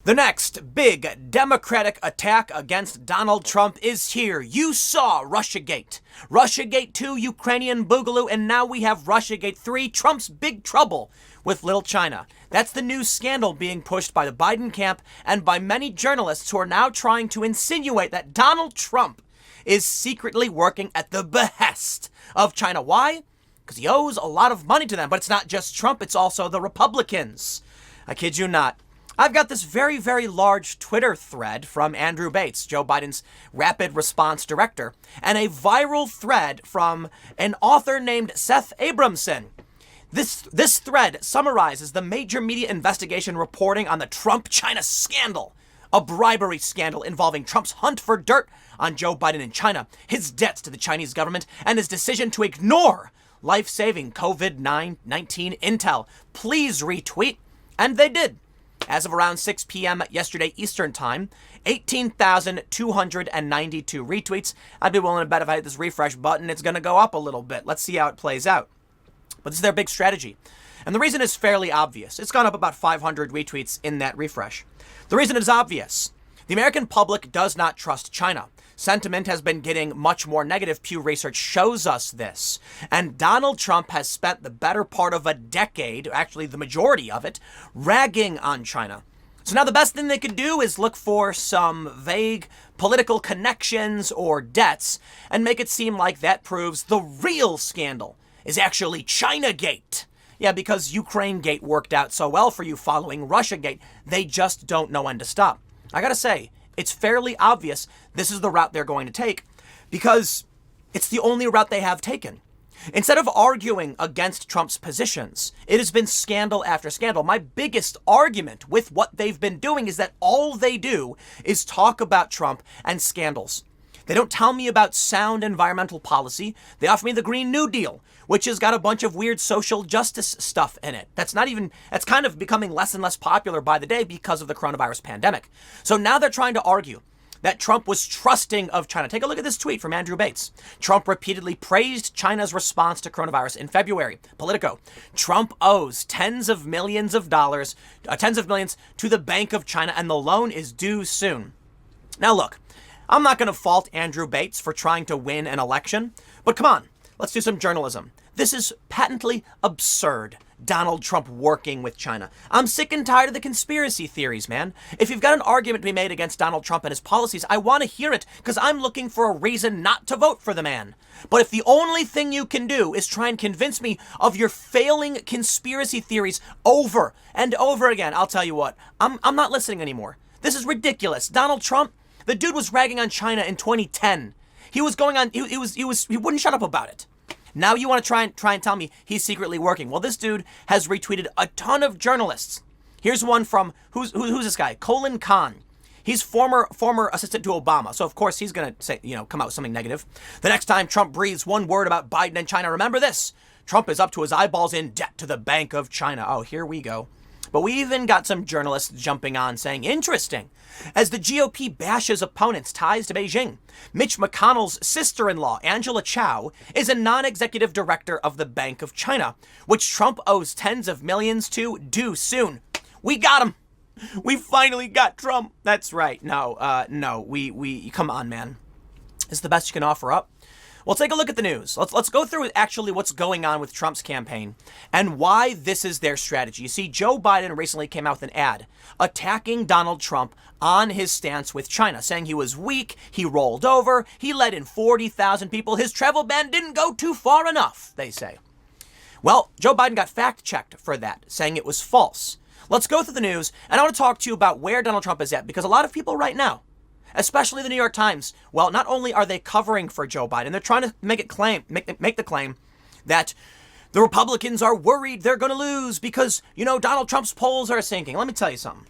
The next big Democratic attack against Donald Trump is here. You saw Russiagate. Russiagate 2, Ukrainian Boogaloo, and now we have Russiagate 3, Trump's big trouble with Little China. That's the new scandal being pushed by the Biden camp and by many journalists who are now trying to insinuate that Donald Trump is secretly working at the behest of China. Why? Because he owes a lot of money to them. But it's not just Trump, it's also the Republicans. I kid you not. I've got this very, very large Twitter thread from Andrew Bates, Joe Biden's rapid response director, and a viral thread from an author named Seth Abramson. This thread summarizes the major media investigation reporting on the Trump-China scandal, a bribery scandal involving Trump's hunt for dirt on Joe Biden in China, his debts to the Chinese government, and his decision to ignore life-saving COVID-19 intel. Please retweet. And they did. As of around 6 p.m. yesterday Eastern Time, 18,292 retweets. I'd be willing to bet if I hit this refresh button, it's going to go up a little bit. Let's see how it plays out. But this is their big strategy. And the reason is fairly obvious. It's gone up about 500 retweets in that refresh. The reason is obvious. The American public does not trust China. Sentiment has been getting much more negative. Pew Research shows us this. And Donald Trump has spent the better part of a decade, actually the majority of it, ragging on China. So now the best thing they could do is look for some vague political connections or debts and make it seem like that proves the real scandal is actually Chinagate. Yeah, because Ukrainegate worked out so well for you following Russiagate. They just don't know when to stop. I gotta say, it's fairly obvious this is the route they're going to take because it's the only route they have taken. Instead of arguing against Trump's positions, it has been scandal after scandal. My biggest argument with what they've been doing is that all they do is talk about Trump and scandals. They don't tell me about sound environmental policy. They offer me the Green New Deal, which has got a bunch of weird social justice stuff in it. That's kind of becoming less and less popular by the day because of the coronavirus pandemic. So now they're trying to argue that Trump was trusting of China. Take a look at this tweet from Andrew Bates. Trump repeatedly praised China's response to coronavirus in February. Politico. Trump owes tens of millions to the Bank of China, and the loan is due soon. Now look, I'm not going to fault Andrew Bates for trying to win an election, but come on, let's do some journalism. This is patently absurd. Donald Trump working with China. I'm sick and tired of the conspiracy theories, man. If you've got an argument to be made against Donald Trump and his policies, I want to hear it because I'm looking for a reason not to vote for the man. But if the only thing you can do is try and convince me of your failing conspiracy theories over and over again, I'll tell you what, I'm not listening anymore. This is ridiculous. Donald Trump, the dude was ragging on China in 2010. He was going on, he wouldn't shut up about it. Now you want to try and tell me he's secretly working. Well, this dude has retweeted a ton of journalists. Here's one from, who's this guy? Colin Khan. He's former assistant to Obama. So of course he's going to say, come out with something negative. The next time Trump breathes one word about Biden and China, remember this. Trump is up to his eyeballs in debt to the Bank of China. Oh, here we go. But we even got some journalists jumping on saying, interesting, as the GOP bashes opponents' ties to Beijing, Mitch McConnell's sister-in-law, Angela Chow, is a non-executive director of the Bank of China, which Trump owes tens of millions to due soon. We got him. We finally got Trump. That's right. No, we come on, man. Is the best you can offer up? Well, take a look at the news. Let's go through actually what's going on with Trump's campaign and why this is their strategy. You see, Joe Biden recently came out with an ad attacking Donald Trump on his stance with China, saying he was weak, he rolled over, he let in 40,000 people, his travel ban didn't go too far enough, they say. Well, Joe Biden got fact-checked for that, saying it was false. Let's go through the news, and I want to talk to you about where Donald Trump is at, because a lot of people right now, especially the New York Times, well, not only are they covering for Joe Biden, they're trying to make the claim that the Republicans are worried they're going to lose because, Donald Trump's polls are sinking. Let me tell you something.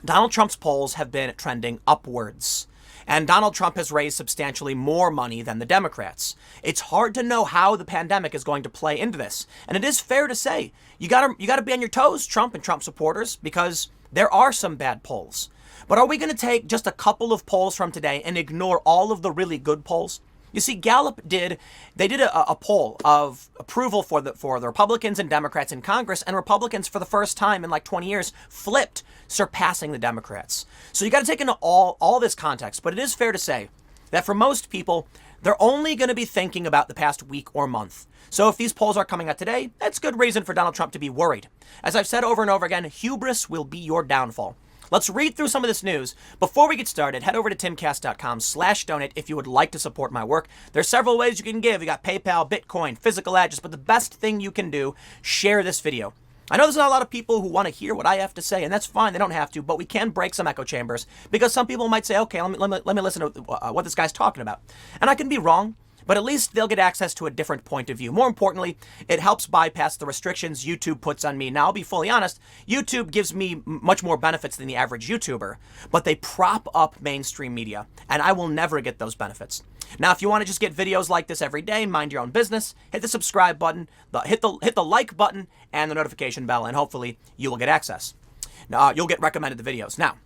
Donald Trump's polls have been trending upwards, and Donald Trump has raised substantially more money than the Democrats. It's hard to know how the pandemic is going to play into this, and it is fair to say you got to be on your toes, Trump and Trump supporters, because there are some bad polls. But are we going to take just a couple of polls from today and ignore all of the really good polls? You see, Gallup did a poll of approval for the Republicans and Democrats in Congress, and Republicans for the first time in like 20 years flipped, surpassing the Democrats. So you got to take into all this context, but it is fair to say that for most people, they're only going to be thinking about the past week or month. So if these polls are coming out today, that's good reason for Donald Trump to be worried. As I've said over and over again, hubris will be your downfall. Let's read through some of this news. Before we get started, head over to timcast.com/donate if you would like to support my work. There's several ways you can give. You got PayPal, Bitcoin, physical address, but the best thing you can do, share this video. I know there's not a lot of people who want to hear what I have to say, and that's fine. They don't have to, but we can break some echo chambers because some people might say, okay, let me listen to what this guy's talking about. And I can be wrong, but at least they'll get access to a different point of view. More importantly, it helps bypass the restrictions YouTube puts on me. Now, I'll be fully honest, YouTube gives me much more benefits than the average YouTuber, but they prop up mainstream media, and I will never get those benefits. Now, if you want to just get videos like this every day, mind your own business, hit the subscribe button, hit the like button, and the notification bell, and hopefully you will get access. You'll get recommended the videos. Now,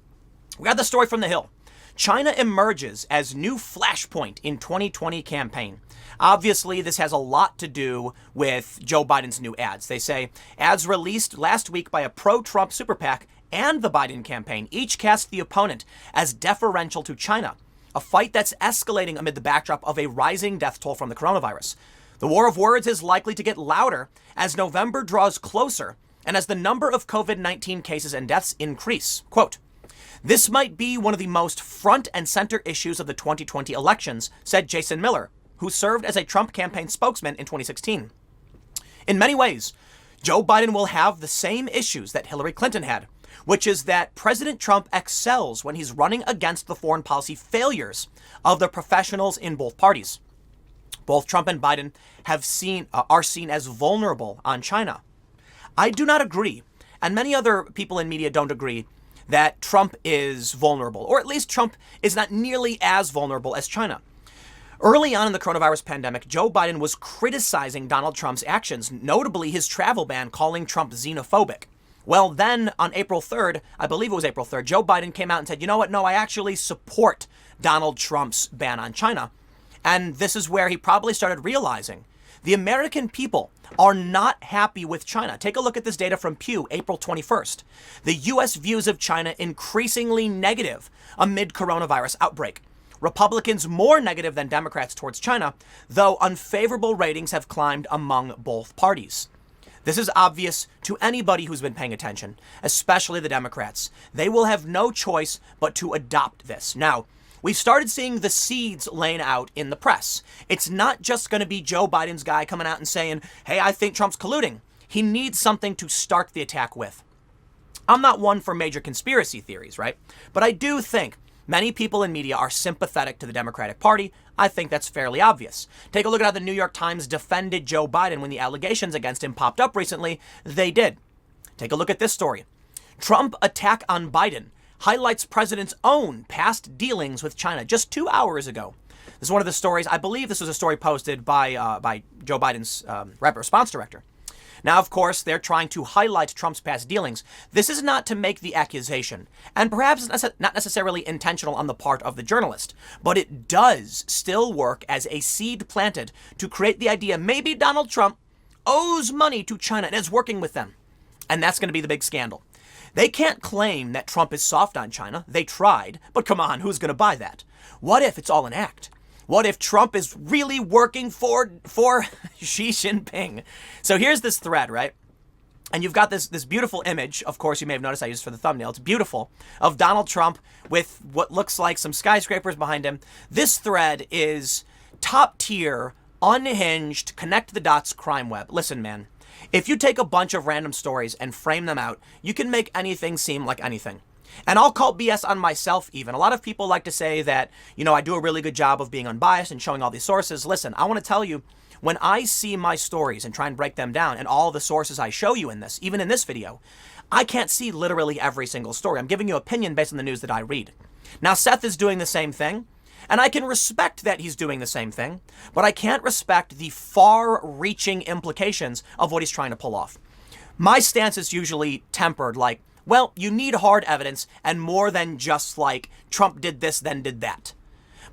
we got the story from The Hill. China emerges as new flashpoint in 2020 campaign. Obviously, this has a lot to do with Joe Biden's new ads. They say ads released last week by a pro-Trump super PAC and the Biden campaign each cast the opponent as deferential to China, a fight that's escalating amid the backdrop of a rising death toll from the coronavirus. The war of words is likely to get louder as November draws closer and as the number of COVID-19 cases and deaths increase. Quote, "This might be one of the most front and center issues of the 2020 elections," said Jason Miller, who served as a Trump campaign spokesman in 2016. In many ways, Joe Biden will have the same issues that Hillary Clinton had, which is that President Trump excels when he's running against the foreign policy failures of the professionals in both parties. Both Trump and Biden are seen as vulnerable on China. I do not agree, and many other people in media don't agree, that Trump is vulnerable, or at least Trump is not nearly as vulnerable as China. Early on in the coronavirus pandemic, Joe Biden was criticizing Donald Trump's actions, notably his travel ban, calling Trump xenophobic. Well, then on April 3rd, I believe it was April 3rd, Joe Biden came out and said, you know what? No, I actually support Donald Trump's ban on China. And this is where he probably started realizing the American people are not happy with China. Take a look at this data from Pew, April 21st. The U.S. views of China increasingly negative amid coronavirus outbreak. Republicans more negative than Democrats towards China, though unfavorable ratings have climbed among both parties. This is obvious to anybody who's been paying attention, especially the Democrats. They will have no choice but to adopt this. Now, we've started seeing the seeds laying out in the press. It's not just going to be Joe Biden's guy coming out and saying, hey, I think Trump's colluding. He needs something to start the attack with. I'm not one for major conspiracy theories, right? But I do think many people in media are sympathetic to the Democratic Party. I think that's fairly obvious. Take a look at how the New York Times defended Joe Biden when the allegations against him popped up recently. They did. Take a look at this story. Trump attack on Biden highlights president's own past dealings with China just 2 hours ago. This is one of the stories. I believe this was a story posted by Joe Biden's rapid response director. Now, of course, they're trying to highlight Trump's past dealings. This is not to make the accusation, and perhaps not necessarily intentional on the part of the journalist, but it does still work as a seed planted to create the idea maybe Donald Trump owes money to China and is working with them. And that's going to be the big scandal. They can't claim that Trump is soft on China. They tried, but come on, who's going to buy that? What if it's all an act? What if Trump is really working for Xi Jinping? So here's this thread, right? And you've got this beautiful image, of course, you may have noticed I used for the thumbnail. It's beautiful, of Donald Trump with what looks like some skyscrapers behind him. This thread is top tier, unhinged, connect the dots crime web. Listen, man, if you take a bunch of random stories and frame them out, you can make anything seem like anything. And I'll call BS on myself even. A lot of people like to say that, I do a really good job of being unbiased and showing all these sources. Listen, I want to tell you, when I see my stories and try and break them down and all the sources I show you in this, even in this video, I can't see literally every single story. I'm giving you opinion based on the news that I read. Now, Seth is doing the same thing, and I can respect that he's doing the same thing, but I can't respect the far-reaching implications of what he's trying to pull off. My stance is usually tempered, like, well, you need hard evidence and more than just like Trump did this, then did that.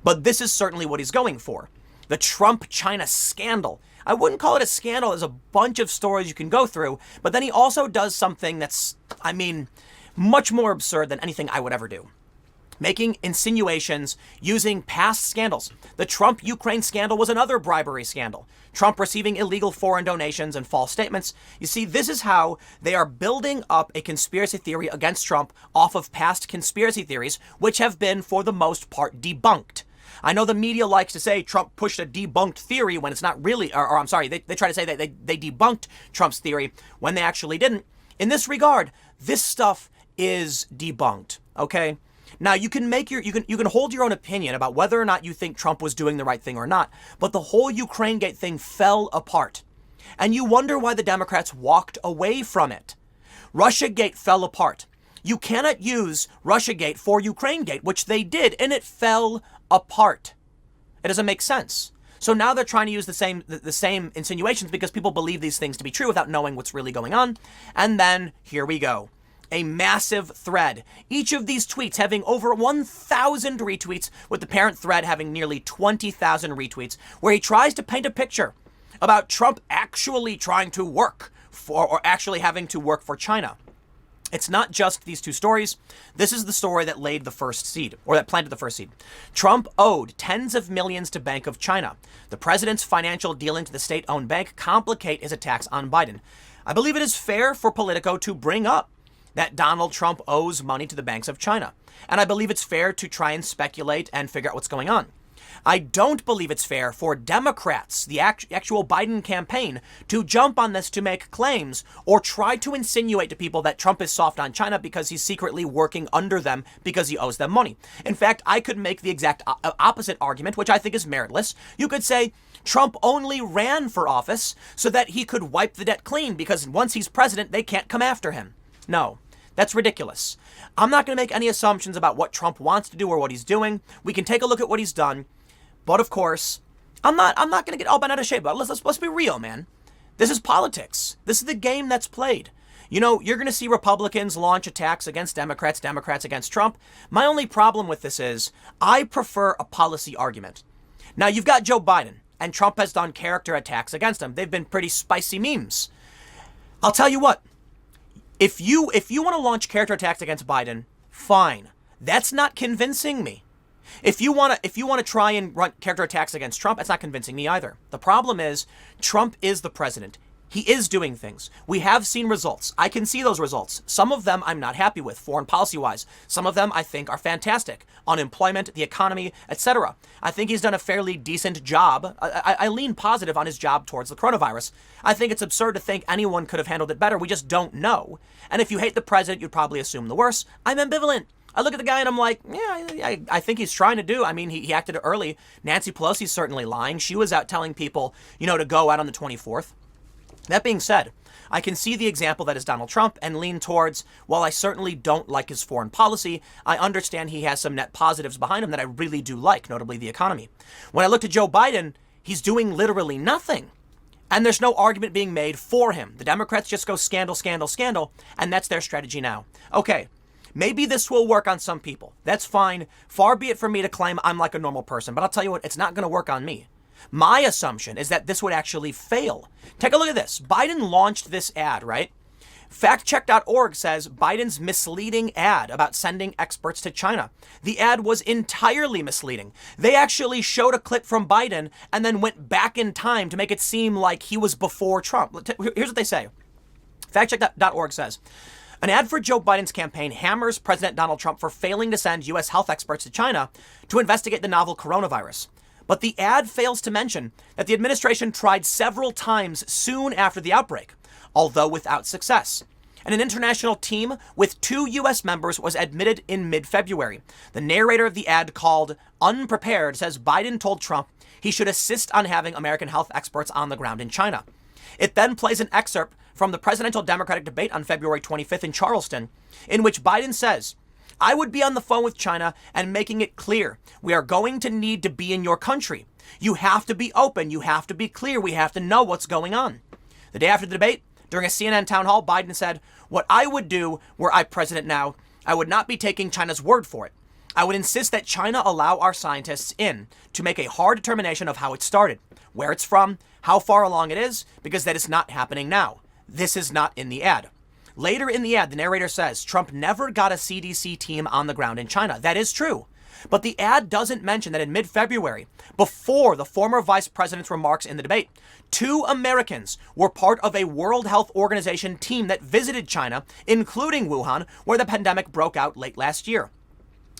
But this is certainly what he's going for. The Trump-China scandal. I wouldn't call it a scandal. There's a bunch of stories you can go through, but then he also does something that's, much more absurd than anything I would ever do. Making insinuations using past scandals. The Trump-Ukraine scandal was another bribery scandal. Trump receiving illegal foreign donations and false statements. You see, this is how they are building up a conspiracy theory against Trump off of past conspiracy theories, which have been, for the most part, debunked. I know the media likes to say Trump pushed a debunked theory when it's not really, or I'm sorry, they try to say that they debunked Trump's theory when they actually didn't. In this regard, this stuff is debunked, okay? Now, you can hold your own opinion about whether or not you think Trump was doing the right thing or not, but the whole Ukrainegate thing fell apart. And you wonder why the Democrats walked away from it. Russiagate fell apart. You cannot use Russiagate for Ukrainegate, which they did, and it fell apart. It doesn't make sense. So now they're trying to use the same insinuations because people believe these things to be true without knowing what's really going on. And then here we go. A massive thread. Each of these tweets having over 1,000 retweets, with the parent thread having nearly 20,000 retweets, where he tries to paint a picture about Trump actually trying to work for, or actually having to work for China. It's not just these two stories. This is the story that laid the first seed, or that planted the first seed. Trump owed tens of millions to Bank of China. The president's financial dealings to the state-owned bank complicate his attacks on Biden. I believe it is fair for Politico to bring up that Donald Trump owes money to the banks of China. And I believe it's fair to try and speculate and figure out what's going on. I don't believe it's fair for Democrats, the actual Biden campaign, to jump on this to make claims or try to insinuate to people that Trump is soft on China because he's secretly working under them because he owes them money. In fact, I could make the exact opposite argument, which I think is meritless. You could say Trump only ran for office so that he could wipe the debt clean because once he's president, they can't come after him. No. That's ridiculous. I'm not going to make any assumptions about what Trump wants to do or what he's doing. We can take a look at what he's done. But of course, I'm not going to get all bent out of shape about it. Let's be real, man. This is politics. This is the game that's played. You know, you're going to see Republicans launch attacks against Democrats, Democrats against Trump. My only problem with this is I prefer a policy argument. Now, you've got Joe Biden, and Trump has done character attacks against him. They've been pretty spicy memes. I'll tell you what. If you want to launch character attacks against Biden, fine. That's not convincing me. If you want to try and run character attacks against Trump, that's not convincing me either. The problem is Trump is the president. He is doing things. We have seen results. I can see those results. Some of them I'm not happy with, foreign policy-wise. Some of them I think are fantastic. Unemployment, the economy, etc. I think he's done a fairly decent job. I lean positive on his job towards the coronavirus. I think it's absurd to think anyone could have handled it better. We just don't know. And if you hate the president, you'd probably assume the worst. I'm ambivalent. I look at the guy and I'm like, yeah, I think he's trying to do. I mean, he acted early. Nancy Pelosi's certainly lying. She was out telling people, to go out on the 24th. That being said, I can see the example that is Donald Trump and lean towards, while I certainly don't like his foreign policy, I understand he has some net positives behind him that I really do like, notably the economy. When I look to Joe Biden, he's doing literally nothing. And there's no argument being made for him. The Democrats just go scandal, scandal, scandal, and that's their strategy now. Okay, maybe this will work on some people. That's fine. Far be it from me to claim I'm like a normal person, but I'll tell you what, it's not going to work on me. My assumption is that this would actually fail. Take a look at this. Biden launched this ad, right? Factcheck.org says Biden's misleading ad about sending experts to China. The ad was entirely misleading. They actually showed a clip from Biden and then went back in time to make it seem like he was before Trump. Here's what they say. Factcheck.org says, an ad for Joe Biden's campaign hammers President Donald Trump for failing to send U.S. health experts to China to investigate the novel coronavirus. But the ad fails to mention that the administration tried several times soon after the outbreak, although without success. And an international team with 2 U.S. members was admitted in mid-February. The narrator of the ad, called Unprepared, says Biden told Trump he should insist on having American health experts on the ground in China. It then plays an excerpt from the presidential Democratic debate on February 25th in Charleston, in which Biden says, I would be on the phone with China and making it clear we are going to need to be in your country. You have to be open. You have to be clear. We have to know what's going on. The day after the debate, during a CNN town hall, Biden said, what I would do were I president now, I would not be taking China's word for it. I would insist that China allow our scientists in to make a hard determination of how it started, where it's from, how far along it is, because that is not happening now. This is not in the ad. Later in the ad, the narrator says Trump never got a CDC team on the ground in China. That is true. But the ad doesn't mention that in mid-February, before the former vice president's remarks in the debate, 2 Americans were part of a World Health Organization team that visited China, including Wuhan, where the pandemic broke out late last year.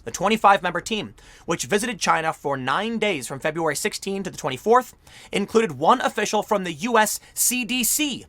The 25-member team, which visited China for 9 days from February 16 to the 24th, included 1 official from the U.S. CDC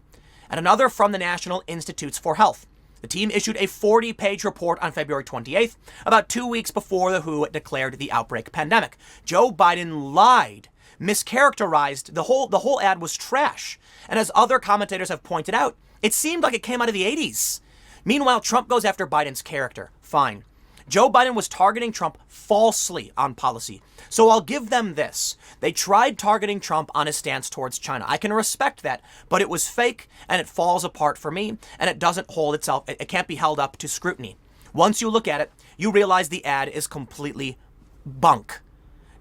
and another from the National Institutes for Health. The team issued a 40-page report on February 28th, about 2 weeks before the WHO declared the outbreak pandemic. Joe Biden lied, mischaracterized. The whole ad was trash. And as other commentators have pointed out, it seemed like it came out of the 80s. Meanwhile, Trump goes after Biden's character. Fine. Joe Biden was targeting Trump falsely on policy. So I'll give them this. They tried targeting Trump on his stance towards China. I can respect that, but it was fake and it falls apart for me and it doesn't hold itself. It can't be held up to scrutiny. Once you look at it, you realize the ad is completely bunk.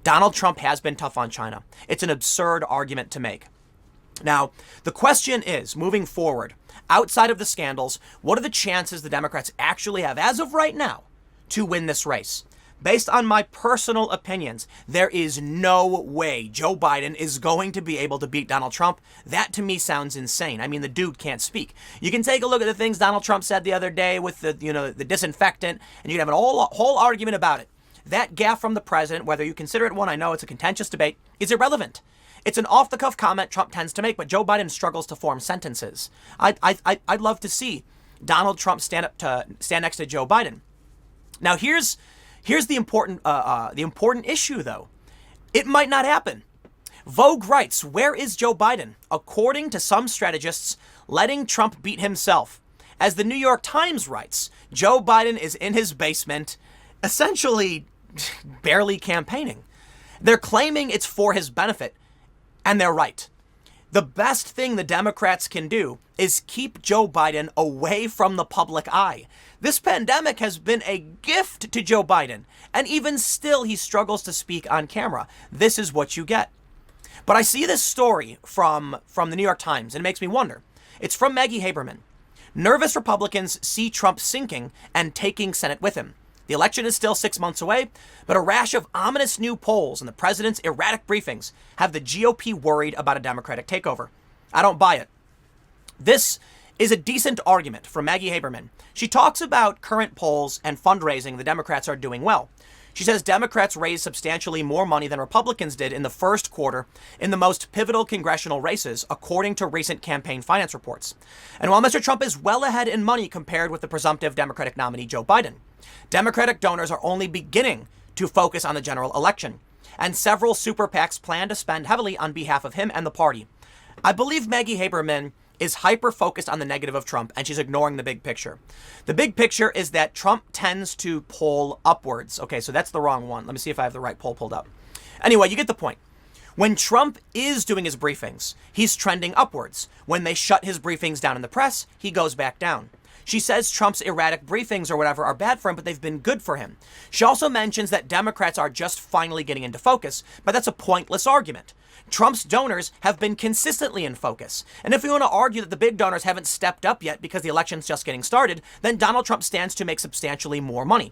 Donald Trump has been tough on China. It's an absurd argument to make. Now, the question is, moving forward, outside of the scandals, what are the chances the Democrats actually have, as of right now, to win this race? Based on my personal opinions, there is no way Joe Biden is going to be able to beat Donald Trump. That to me sounds insane. I mean, the dude can't speak. You can take a look at the things Donald Trump said the other day with the disinfectant, and you can have a whole argument about it. That gaffe from the president, whether you consider it one, I know it's a contentious debate, is irrelevant. It's an off-the-cuff comment Trump tends to make, but Joe Biden struggles to form sentences. I'd love to see Donald Trump stand next to Joe Biden. Now, here's the important issue, though. It might not happen. Vogue writes, where is Joe Biden? According to some strategists, letting Trump beat himself. As the New York Times writes, Joe Biden is in his basement, essentially barely campaigning. They're claiming it's for his benefit, and they're right. The best thing the Democrats can do is keep Joe Biden away from the public eye. This pandemic has been a gift to Joe Biden, and even still he struggles to speak on camera. This is what you get. But I see this story from the New York Times, and it makes me wonder. It's from Maggie Haberman. Nervous Republicans see Trump sinking and taking Senate with him. The election is still 6 months away, but a rash of ominous new polls and the president's erratic briefings have the GOP worried about a Democratic takeover. I don't buy it. This is a decent argument from Maggie Haberman. She talks about current polls and fundraising the Democrats are doing well. She says Democrats raised substantially more money than Republicans did in the first quarter in the most pivotal congressional races, according to recent campaign finance reports. And while Mr. Trump is well ahead in money compared with the presumptive Democratic nominee Joe Biden, Democratic donors are only beginning to focus on the general election, and several super PACs plan to spend heavily on behalf of him and the party. I believe Maggie Haberman is hyper-focused on the negative of Trump, and she's ignoring the big picture. The big picture is that Trump tends to poll upwards. Okay, so that's the wrong one. Let me see if I have the right poll pulled up. Anyway, you get the point. When Trump is doing his briefings, he's trending upwards. When they shut his briefings down in the press, he goes back down. She says Trump's erratic briefings or whatever are bad for him, but they've been good for him. She also mentions that Democrats are just finally getting into focus, but that's a pointless argument. Trump's donors have been consistently in focus. And if we want to argue that the big donors haven't stepped up yet because the election's just getting started, then Donald Trump stands to make substantially more money.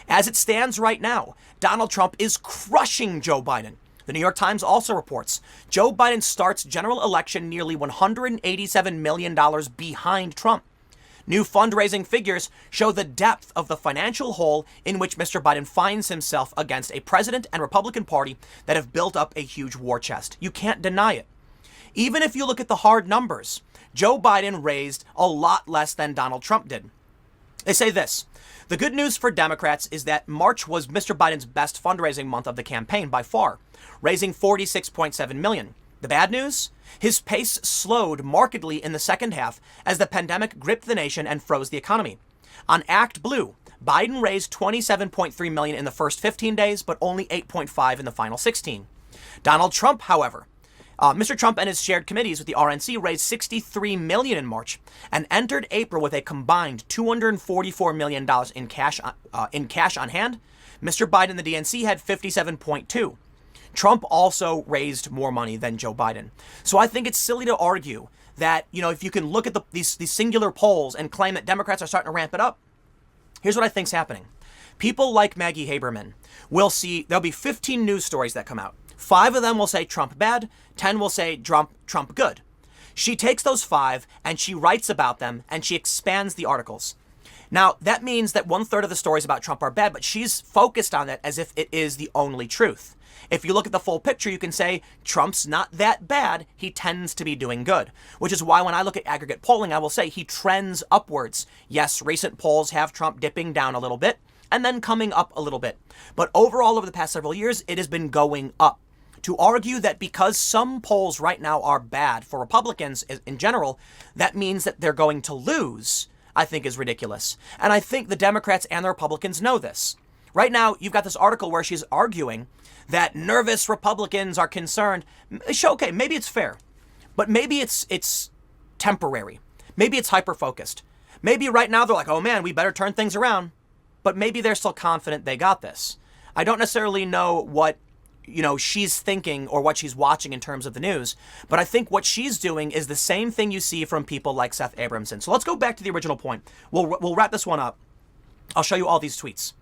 As it stands right now, Donald Trump is crushing Joe Biden. The New York Times also reports Joe Biden starts general election nearly $187 million behind Trump. New fundraising figures show the depth of the financial hole in which Mr. Biden finds himself against a president and Republican Party that have built up a huge war chest. You can't deny it. Even if you look at the hard numbers, Joe Biden raised a lot less than Donald Trump did. They say this: the good news for Democrats is that March was Mr. Biden's best fundraising month of the campaign by far, raising $46.7 million. The bad news? His pace slowed markedly in the second half as the pandemic gripped the nation and froze the economy. On Act Blue, Biden raised $27.3 million in the first 15 days, but only $8.5 in the final 16. Donald Trump, however, Mr. Trump and his shared committees with the RNC raised $63 million in March and entered April with a combined $244 million in cash on hand, Mr. Biden, the DNC, had 57.2. Trump also raised more money than Joe Biden. So I think it's silly to argue that, if you can look at these singular polls and claim that Democrats are starting to ramp it up. Here's what I think's happening. People like Maggie Haberman will see, there'll be 15 news stories that come out. 5 of them will say Trump bad, 10 will say Trump good. She takes those 5 and she writes about them and she expands the articles. Now, that means that 1/3 of the stories about Trump are bad, but she's focused on it as if it is the only truth. If you look at the full picture, you can say Trump's not that bad. He tends to be doing good, which is why when I look at aggregate polling, I will say he trends upwards. Yes, recent polls have Trump dipping down a little bit and then coming up a little bit. But overall, over the past several years, it has been going up. To argue that because some polls right now are bad for Republicans in general, that means that they're going to lose, I think is ridiculous. And I think the Democrats and the Republicans know this. Right now, you've got this article where she's arguing that nervous Republicans are concerned. Okay, maybe it's fair, but maybe it's temporary. Maybe it's hyper-focused. Maybe right now they're like, oh man, we better turn things around. But maybe they're still confident they got this. I don't necessarily know what, she's thinking or what she's watching in terms of the news, but I think what she's doing is the same thing you see from people like Seth Abramson. So let's go back to the original point. We'll wrap this one up. I'll show you all these tweets.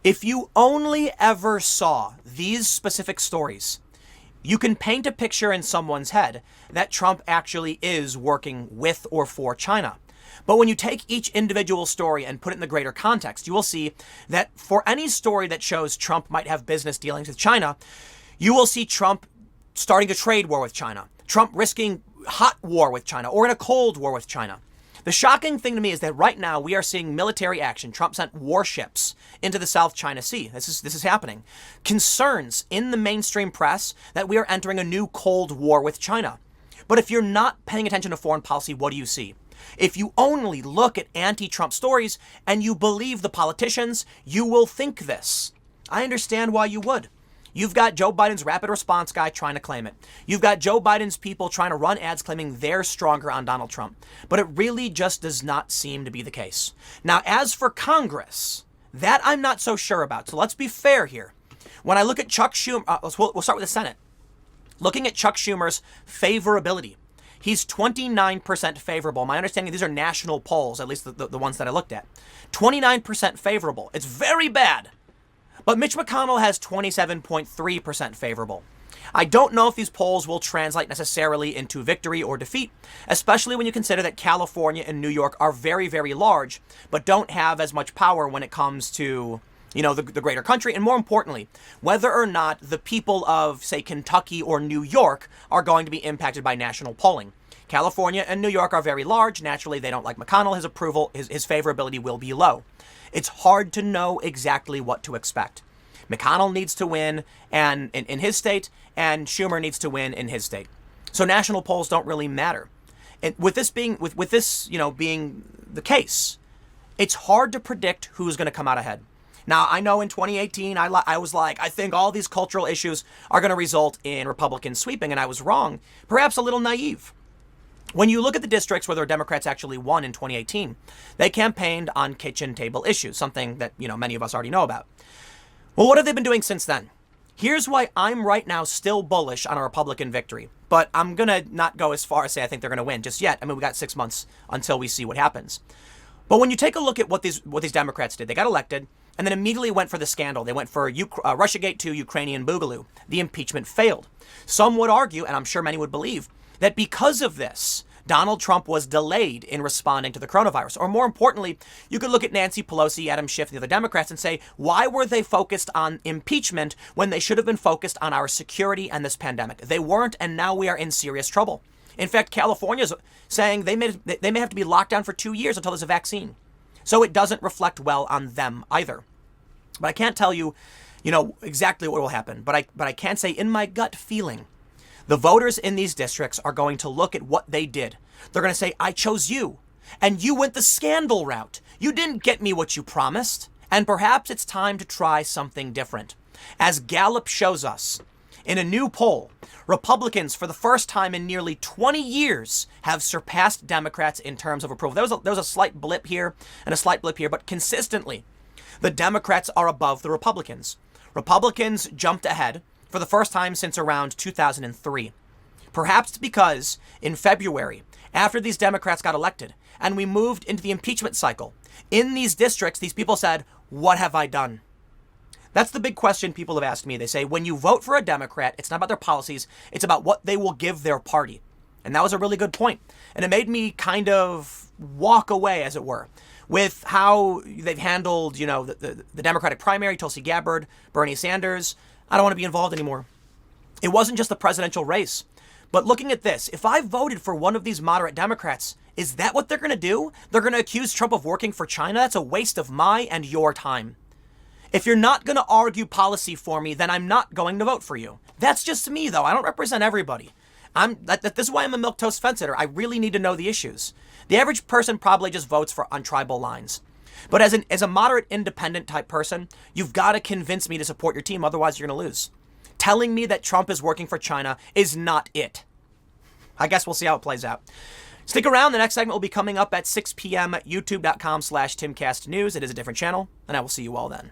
If you only ever saw these specific stories, you can paint a picture in someone's head that Trump actually is working with or for China. But when you take each individual story and put it in the greater context, you will see that for any story that shows Trump might have business dealings with China, you will see Trump starting a trade war with China, Trump risking hot war with China or in a cold war with China. The shocking thing to me is that right now we are seeing military action. Trump sent warships into the South China Sea. This is happening. Concerns in the mainstream press that we are entering a new Cold War with China. But if you're not paying attention to foreign policy, what do you see? If you only look at anti-Trump stories and you believe the politicians, you will think this. I understand why you would. You've got Joe Biden's rapid response guy trying to claim it. You've got Joe Biden's people trying to run ads claiming they're stronger on Donald Trump. But it really just does not seem to be the case. Now, as for Congress, that I'm not so sure about. So let's be fair here. When I look at Chuck Schumer, we'll start with the Senate. Looking at Chuck Schumer's favorability, he's 29% favorable. My understanding, these are national polls, at least the ones that I looked at. 29% favorable. It's very bad. But Mitch McConnell has 27.3% favorable. I don't know if these polls will translate necessarily into victory or defeat, especially when you consider that California and New York are very, very large, but don't have as much power when it comes to, the greater country. And more importantly, whether or not the people of, say, Kentucky or New York are going to be impacted by national polling. California and New York are very large. Naturally, they don't like McConnell. His approval, his favorability will be low. It's hard to know exactly what to expect. McConnell needs to win and in his state, and Schumer needs to win in his state. So national polls don't really matter. And with this being being the case, it's hard to predict who's going to come out ahead. Now, I know in 2018, I was like, I think all these cultural issues are going to result in Republicans sweeping, and I was wrong, perhaps a little naive. When you look at the districts where the Democrats actually won in 2018, they campaigned on kitchen table issues, something that, many of us already know about. Well, what have they been doing since then? Here's why I'm right now still bullish on a Republican victory, but I'm going to not go as far as say I think they're going to win just yet. I mean, we got 6 months until we see what happens. But when you take a look at what these Democrats did, they got elected and then immediately went for the scandal. They went for Russiagate to Ukrainian Boogaloo. The impeachment failed. Some would argue, and I'm sure many would believe, that because of this, Donald Trump was delayed in responding to the coronavirus. Or more importantly, you could look at Nancy Pelosi, Adam Schiff, and the other Democrats and say, why were they focused on impeachment when they should have been focused on our security and this pandemic? They weren't, and now we are in serious trouble. In fact, California's saying they may have to be locked down for 2 years until there's a vaccine. So it doesn't reflect well on them either. But I can't tell you, exactly what will happen. But I can say in my gut feeling, the voters in these districts are going to look at what they did. They're going to say, I chose you, and you went the scandal route. You didn't get me what you promised, and perhaps it's time to try something different. As Gallup shows us, in a new poll, Republicans, for the first time in nearly 20 years, have surpassed Democrats in terms of approval. There was a slight blip here and a slight blip here, but consistently, The Democrats are above the Republicans. Republicans jumped ahead for the first time since around 2003. Perhaps because in February, after these Democrats got elected and we moved into the impeachment cycle, in these districts, these people said, what have I done? That's the big question people have asked me. They say, when you vote for a Democrat, it's not about their policies, it's about what they will give their party. And that was a really good point. And it made me kind of walk away, as it were, with how they've handled, the Democratic primary, Tulsi Gabbard, Bernie Sanders. I don't want to be involved anymore. It wasn't just the presidential race. But looking at this, if I voted for one of these moderate Democrats, is that what they're going to do? They're going to accuse Trump of working for China? That's a waste of my and your time. If you're not going to argue policy for me, then I'm not going to vote for you. That's just me, though. I don't represent everybody. This is why I'm a milquetoast fence sitter. I really need to know the issues. The average person probably just votes on tribal lines. But as a moderate independent type person, you've got to convince me to support your team. Otherwise, you're going to lose. Telling me that Trump is working for China is not it. I guess we'll see how it plays out. Stick around. The next segment will be coming up at 6 p.m. youtube.com/TimCastNews. It is a different channel, and I will see you all then.